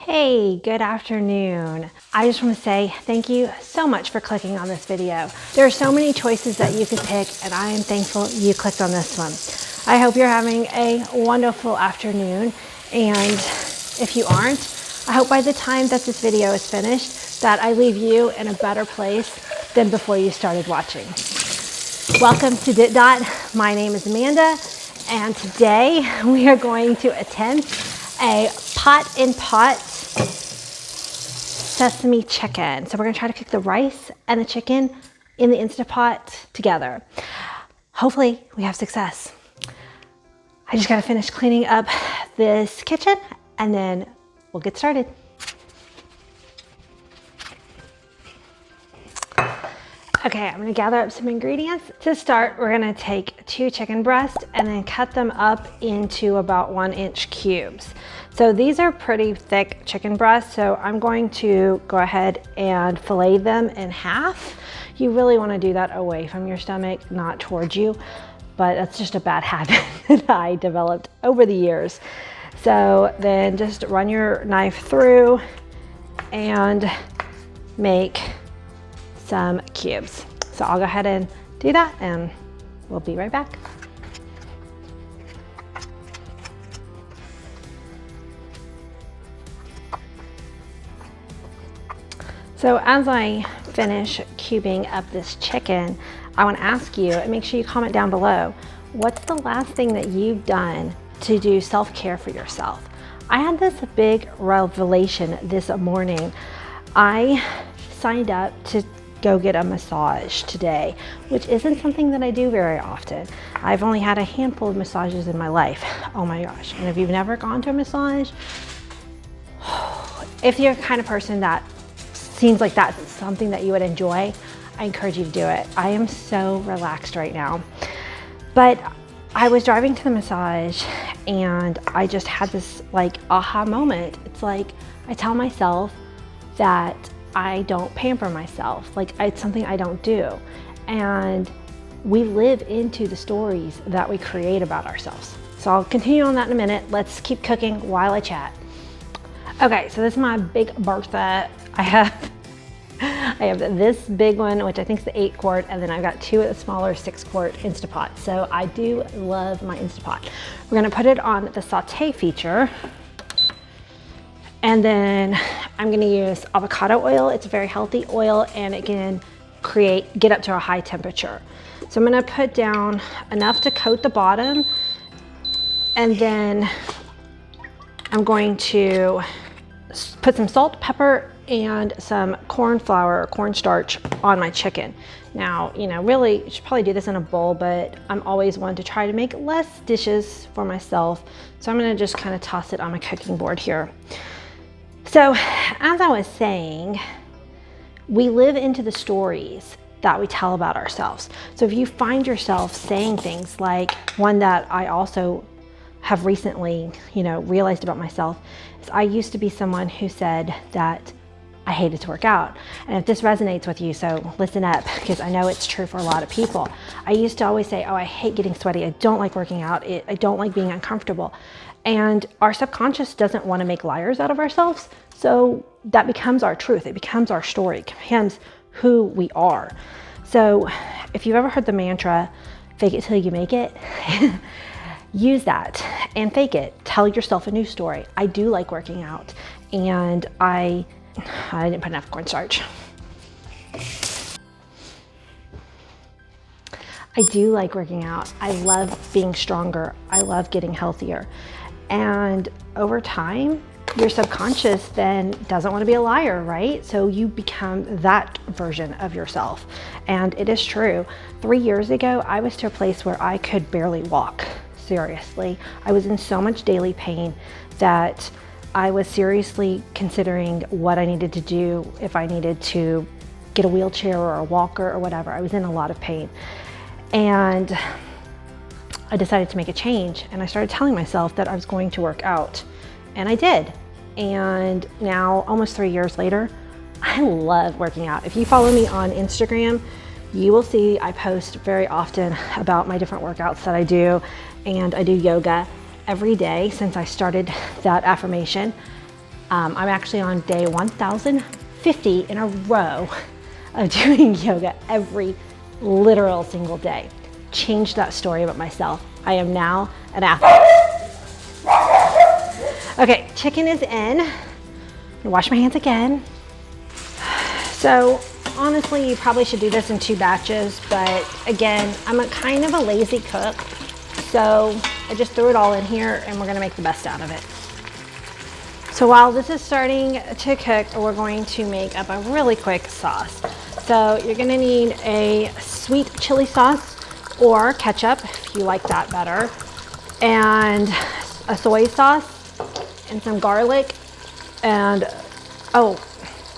Hey, good afternoon. I just want to say thank you so much for clicking on this video. There are so many choices that you could pick, and I am thankful you clicked on this one. I hope you're having a wonderful afternoon, and if you aren't, I hope by the time that this video is finished that I leave you in a better place than before you started watching. Welcome to DittDott. My name is Amanda, and today we are going to attempt a pot sesame chicken. So we're gonna try to cook the rice and the chicken in the Instant Pot together. Hopefully we have success. I just gotta finish cleaning up this kitchen and then we'll get started. Okay, I'm gonna gather up some ingredients. To start, we're gonna take 2 chicken breasts and then cut them up into about 1-inch cubes. So these are pretty thick chicken breasts, so I'm going to go ahead and fillet them in half. You really wanna do that away from your stomach, not towards you, but that's just a bad habit that I developed over the years. So then just run your knife through and make some cubes. So I'll go ahead and do that and we'll be right back. So as I finish cubing up this chicken, I want to ask you, and make sure you comment down below, what's the last thing that you've done to do self-care for yourself? I had this big revelation this morning. I signed up to go get a massage today, which isn't something that I do very often. I've only had a handful of massages in my life. Oh my gosh. And if you've never gone to a massage, if you're the kind of person that seems like that's something that you would enjoy, I encourage you to do it. I am so relaxed right now. But I was driving to the massage and I just had this like aha moment. It's like I tell myself that I don't pamper myself. Like it's something I don't do. And we live into the stories that we create about ourselves. So I'll continue on that in a minute. Let's keep cooking while I chat. Okay, so this is my big Bertha. I have this big one, which I think is the 8-quart, and then I've got 2 of the smaller 6-quart Instapot. So I do love my Instapot. We're gonna put it on the saute feature. And then I'm gonna use avocado oil. It's a very healthy oil and it can get up to a high temperature. So I'm gonna put down enough to coat the bottom, and then I'm going to put some salt, pepper, and some corn flour or cornstarch on my chicken. Now, you know, really, you should probably do this in a bowl, but I'm always one to try to make less dishes for myself. So I'm gonna just kind of toss it on my cooking board here. So as I was saying, we live into the stories that we tell about ourselves. So if you find yourself saying things like one that I also have recently, realized about myself, is I used to be someone who said that I hated to work out. And if this resonates with you, so listen up, because I know it's true for a lot of people. I used to always say, oh, I hate getting sweaty. I don't like working out. I don't like being uncomfortable. And our subconscious doesn't want to make liars out of ourselves. So that becomes our truth. It becomes our story. It becomes who we are. So if you've ever heard the mantra, fake it till you make it, use that and fake it. Tell yourself a new story. I do like working out, and I didn't put enough cornstarch. I do like working out. I love being stronger. I love getting healthier. And over time, your subconscious then doesn't want to be a liar, right? So you become that version of yourself. And it is true. 3 years ago, I was to a place where I could barely walk. Seriously. I was in so much daily pain that I was seriously considering what I needed to do if I needed to get a wheelchair or a walker or whatever. I was in a lot of pain. And I decided to make a change, and I started telling myself that I was going to work out, and I did. And now, almost 3 years later, I love working out. If you follow me on Instagram, you will see I post very often about my different workouts that I do, and I do yoga every day since I started that affirmation. I'm actually on day 1050 in a row of doing yoga every literal single day. Changed that story about myself. I am now an athlete. Okay, chicken is in. I'm gonna wash my hands again. So honestly, you probably should do this in 2 batches, but again, I'm a kind of a lazy cook, so I just threw it all in here and we're gonna make the best out of it. So while this is starting to cook, we're going to make up a really quick sauce. So you're gonna need a sweet chili sauce or ketchup, if you like that better, and a soy sauce, and some garlic, and oh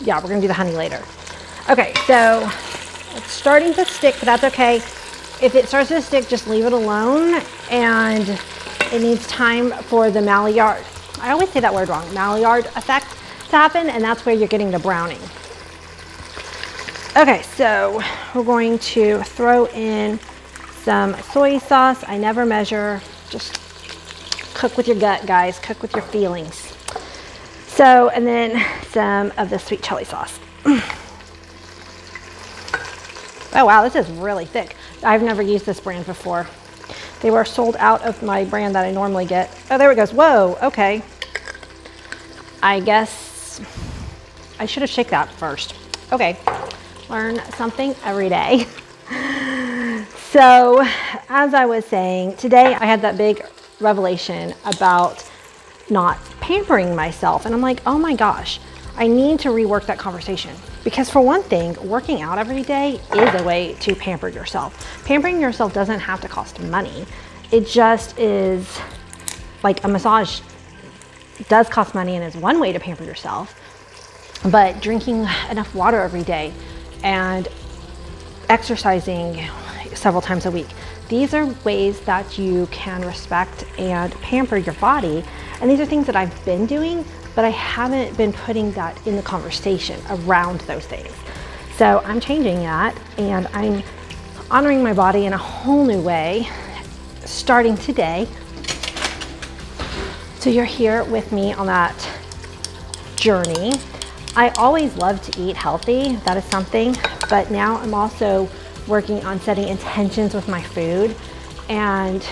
yeah, we're gonna do the honey later. Okay, so it's starting to stick, but that's okay. If it starts to stick, just leave it alone, and it needs time for the Maillard, I always say that word wrong, Maillard effect to happen, and that's where you're getting the browning. Okay, so we're going to throw in some soy sauce. I never measure, just cook with your gut, guys, cook with your feelings. So, and then some of the sweet chili sauce. Oh wow, this is really thick. I've never used this brand before. They were sold out of my brand that I normally get. Oh, there it goes. Whoa, okay. I guess I should have shaken that first. Okay, learn something every day. So, as I was saying, today I had that big revelation about not pampering myself, and I'm like, oh my gosh, I need to rework that conversation, because for one thing, working out every day is a way to pamper yourself. Pampering yourself doesn't have to cost money. It just is like a massage does cost money and is one way to pamper yourself, but drinking enough water every day and exercising several times a week, these are ways that you can respect and pamper your body. And these are things that I've been doing, but I haven't been putting that in the conversation around those things. So I'm changing that, and I'm honoring my body in a whole new way, starting today. So you're here with me on that journey. I always love to eat healthy, that is something, but now I'm also working on setting intentions with my food and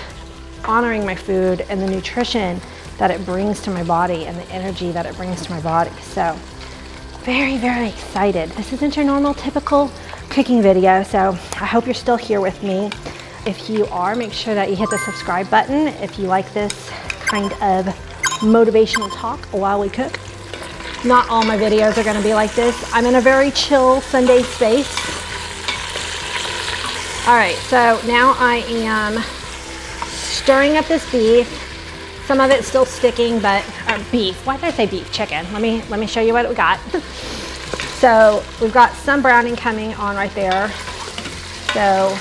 honoring my food and the nutrition that it brings to my body and the energy that it brings to my body. So very, very excited. This isn't your normal typical cooking video, so I hope you're still here with me. If you are, make sure that you hit the subscribe button if you like this kind of motivational talk while we cook. Not all my videos are gonna be like this. I'm in a very chill Sunday space. All right, so now I am stirring up this beef. Some of it's still sticking, but beef. Why did I say beef? Chicken. Let me show you what we got. So we've got some browning coming on right there. So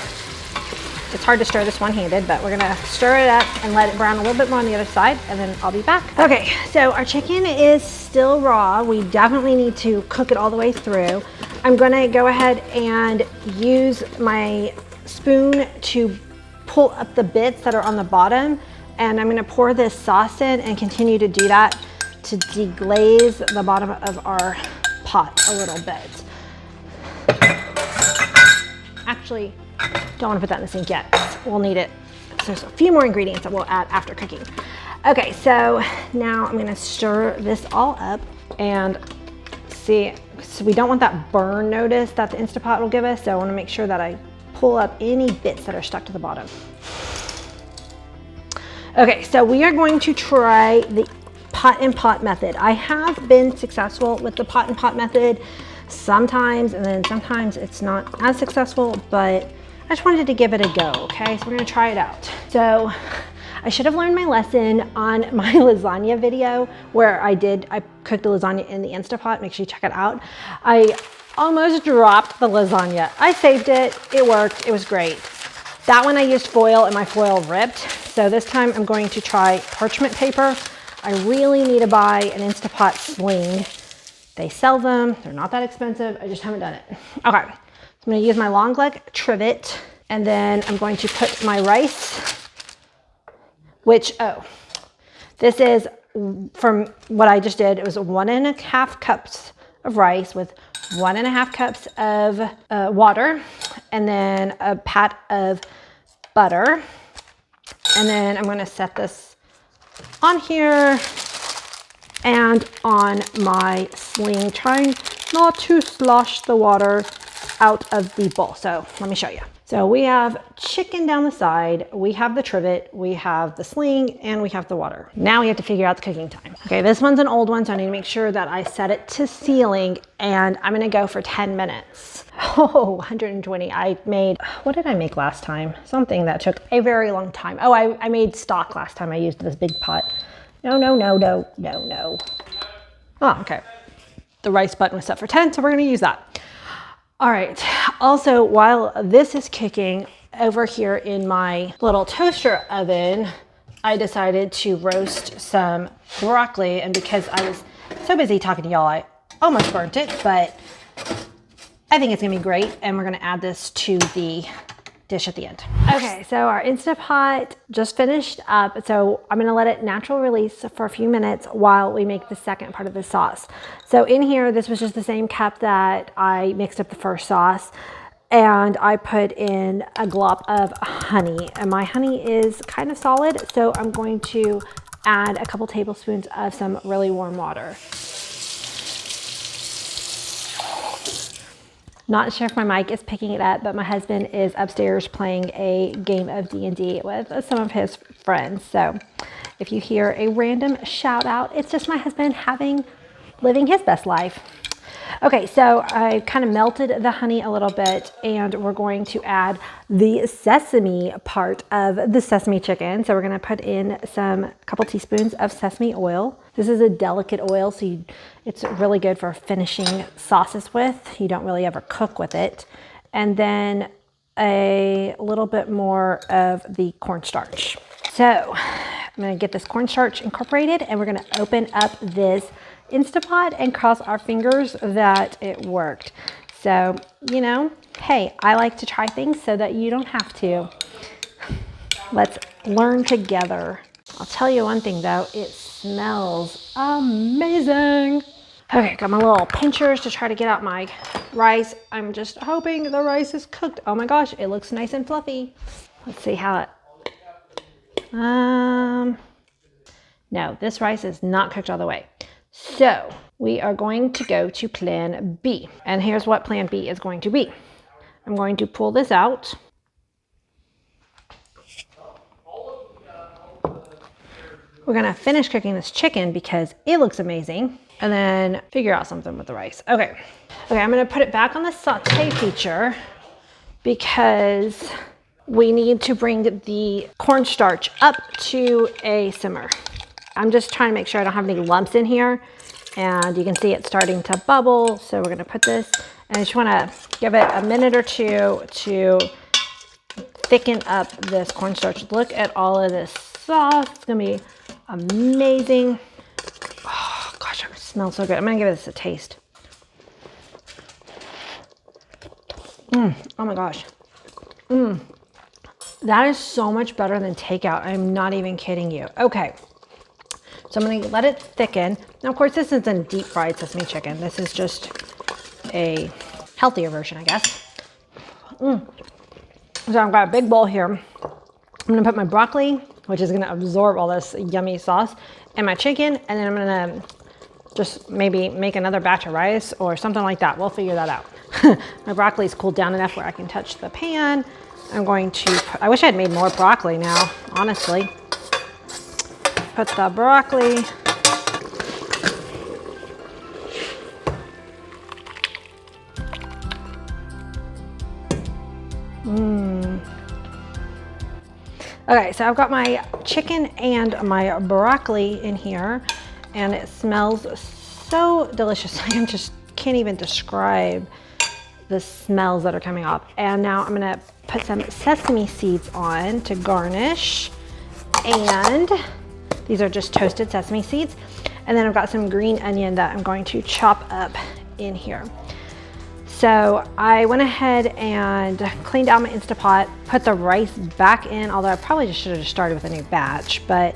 it's hard to stir this one-handed, but we're gonna stir it up and let it brown a little bit more on the other side, and then I'll be back. Okay, so our chicken is still raw. We definitely need to cook it all the way through. I'm gonna go ahead and use my spoon to pull up the bits that are on the bottom, and I'm gonna pour this sauce in and continue to do that to deglaze the bottom of our pot a little bit. Actually, don't want to put that in the sink yet. We'll need it. So there's a few more ingredients that we'll add after cooking. Okay, so now I'm gonna stir this all up and see, so we don't want that burn notice that the Instant Pot will give us, so I wanna make sure that I pull up any bits that are stuck to the bottom. Okay, so we are going to try the pot and pot method. I have been successful with the pot and pot method sometimes, and then sometimes it's not as successful, but I just wanted to give it a go, okay? So we're gonna try it out. So I should have learned my lesson on my lasagna video where I cooked the lasagna in the Instant Pot. Make sure you check it out. I almost dropped the lasagna. I saved it, it worked, it was great. That one I used foil and my foil ripped. So this time I'm going to try parchment paper. I really need to buy an Instant Pot sling. They sell them, they're not that expensive. I just haven't done it. Okay, so I'm gonna use my long leg trivet, and then I'm going to put my rice, which, this is from what I just did, it was 1.5 cups of rice with 1.5 cups of water, and then a pat of butter. And then I'm going to set this on here and on my sling, trying not to slosh the water out of the bowl. So let me show you. So we have chicken down the side, we have the trivet, we have the sling, and we have the water. Now we have to figure out the cooking time. Okay, this one's an old one, so I need to make sure that I set it to sealing, and I'm gonna go for 10 minutes. Oh, 120. I made, what did I make last time? Something that took a very long time. Oh, I made stock last time. I used this big pot. No. Oh, okay. The rice button was set for 10, so we're gonna use that. All right, also while this is cooking over here in my little toaster oven, I decided to roast some broccoli, and because I was so busy talking to y'all, I almost burnt it, but I think it's gonna be great, and we're gonna add this to the dish at the end. Okay, so our Instant Pot just finished up, so I'm gonna let it natural release for a few minutes while we make the second part of the sauce. So in here, this was just the same cup that I mixed up the first sauce, and I put in a glop of honey, and my honey is kind of solid, so I'm going to add a couple tablespoons of some really warm water. Not sure if my mic is picking it up, but my husband is upstairs playing a game of D&D with some of his friends. So if you hear a random shout out, it's just my husband living his best life. Okay, so I kind of melted the honey a little bit, and we're going to add the sesame part of the sesame chicken. So we're gonna put in a couple teaspoons of sesame oil. This is a delicate oil, so it's really good for finishing sauces with. You don't really ever cook with it. And then a little bit more of the cornstarch. So I'm gonna get this cornstarch incorporated, and we're gonna open up this Instant Pot and cross our fingers that it worked. So, you know, hey, I like to try things so that you don't have to. Let's learn together. I'll tell you one thing though, it smells amazing. Okay, got my little pinchers to try to get out my rice. I'm just hoping the rice is cooked. Oh my gosh, it looks nice and fluffy. Let's see how it, no, this rice is not cooked all the way. So we are going to go to plan B. And here's what plan B is going to be. I'm going to pull this out. We're gonna finish cooking this chicken because it looks amazing, and then figure out something with the rice. Okay, I'm gonna put it back on the saute feature because we need to bring the cornstarch up to a simmer. I'm just trying to make sure I don't have any lumps in here, and you can see it starting to bubble. So we're gonna put this, and I just wanna give it a minute or two to thicken up this cornstarch. Look at all of this sauce, it's gonna be amazing. Oh gosh, it smells so good. I'm gonna give this a taste. Oh my gosh. That is so much better than takeout. I'm not even kidding you. Okay. So I'm going to let it thicken. Now, of course, this isn't deep fried sesame chicken. This is just a healthier version, I guess. So I've got a big bowl here. I'm going to put my broccoli, which is going to absorb all this yummy sauce, and my chicken, and then I'm going to just maybe make another batch of rice or something like that. We'll figure that out. My broccoli's cooled down enough where I can touch the pan. I'm going to, I wish I had made more broccoli now, honestly. Put the broccoli. Okay, so I've got my chicken and my broccoli in here, and it smells so delicious. I just can't even describe the smells that are coming off. And now I'm gonna put some sesame seeds on to garnish, and these are just toasted sesame seeds. And then I've got some green onion that I'm going to chop up in here. So I went ahead and cleaned out my Instant Pot, put the rice back in, although I probably just should have started with a new batch, but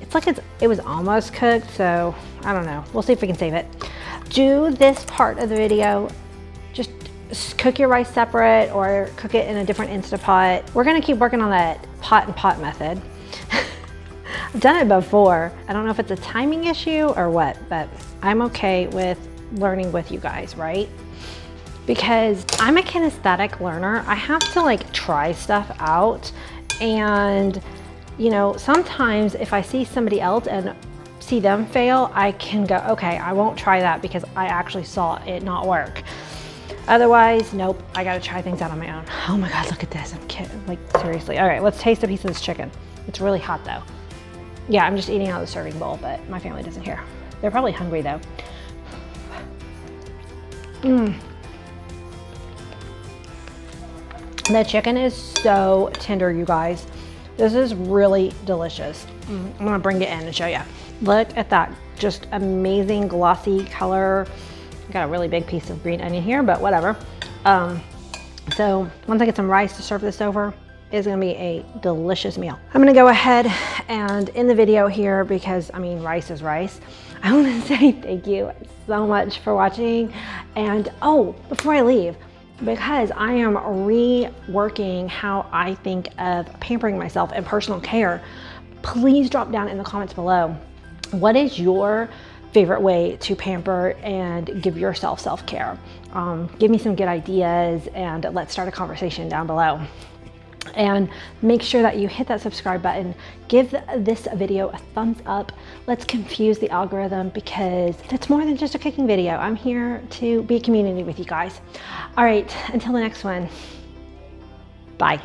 It's like it was almost cooked, so I don't know. We'll see if we can save it. Do this part of the video. Just cook your rice separate or cook it in a different Instapot. We're gonna keep working on that pot and pot method. I've done it before. I don't know if it's a timing issue or what, but I'm okay with learning with you guys, right? Because I'm a kinesthetic learner. I have to like try stuff out, and you know, sometimes if I see somebody else and see them fail, I can go, okay, I won't try that because I actually saw it not work. Otherwise, nope, I gotta try things out on my own. Oh my God, look at this, I'm kidding, like seriously. All right, let's taste a piece of this chicken. It's really hot though. Yeah, I'm just eating out of the serving bowl, but my family doesn't care. They're probably hungry though. The chicken is so tender, you guys. This is really delicious. I'm gonna bring it in and show you. Look at that, just amazing glossy color. Got a really big piece of green onion here, but whatever. So once I get some rice to serve this over, it's gonna be a delicious meal. I'm gonna go ahead and end the video here because, I mean, rice is rice. I wanna say thank you so much for watching. And oh, before I leave, because I am reworking how I think of pampering myself and personal care, please drop down in the comments below. What is your favorite way to pamper and give yourself self-care? Give me some good ideas and let's start a conversation down below. And make sure that you hit that subscribe button. Give this video a thumbs up. Let's confuse the algorithm because it's more than just a cooking video. I'm here to be a community with you guys. All right, until the next one, bye.